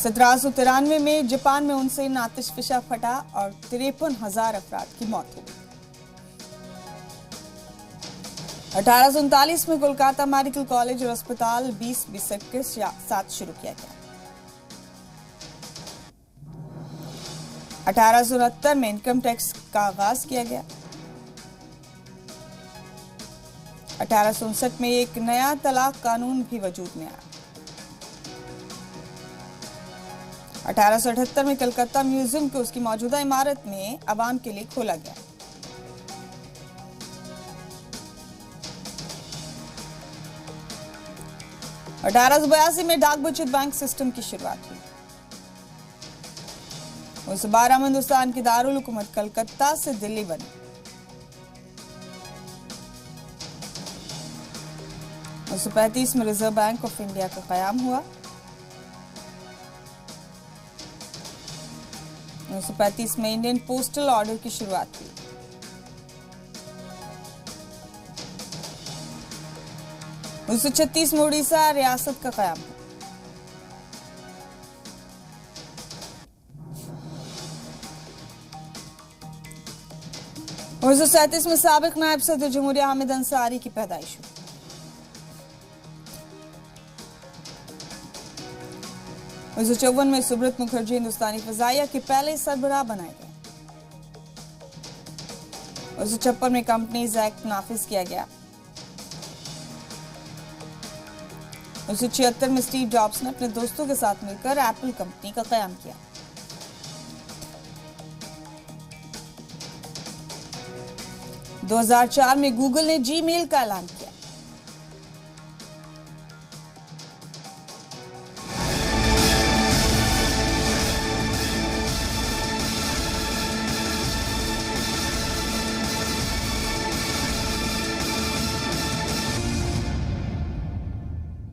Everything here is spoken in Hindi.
1793 में जापान में उनसे आतिशफिशा फटा और 53,000 अफराद की मौत हो गई। 1839 में कोलकाता मेडिकल कॉलेज और अस्पताल 20 बिस्तर के साथ शुरू किया गया। 1869 में इनकम टैक्स का आगाज किया गया। 1859 में एक नया तलाक कानून भी वजूद में आया। 1878 में कलकत्ता म्यूजियम को उसकी मौजूदा इमारत में आवाम के लिए खोला गया। 1882 में डाक बचत बैंक सिस्टम की शुरुआत हुई। 1912 में हिंदुस्तान की दारुल हुकूमत कलकत्ता से दिल्ली बनी। 1935 में रिजर्व बैंक ऑफ इंडिया का कयाम हुआ। 1935 में इंडियन पोस्टल ऑर्डर की शुरुआत हुई। 1936 में उड़ीसा रियासत का कयाम हुआ। 1937 में साबिक नायब सदर जमहूरिया हामिद अंसारी की पैदाइश हुई। 1954 में सुब्रत मुखर्जी हिंदुस्तानी फजाइया के पहले सरबराह बनाए गए। 1956 में कंपनीज एक्ट नाफिज किया गया। 1976 में स्टीव जॉब्स ने अपने दोस्तों के साथ मिलकर एप्पल कंपनी का कयाम किया। 2004 में गूगल ने जीमेल का ऐलान किया।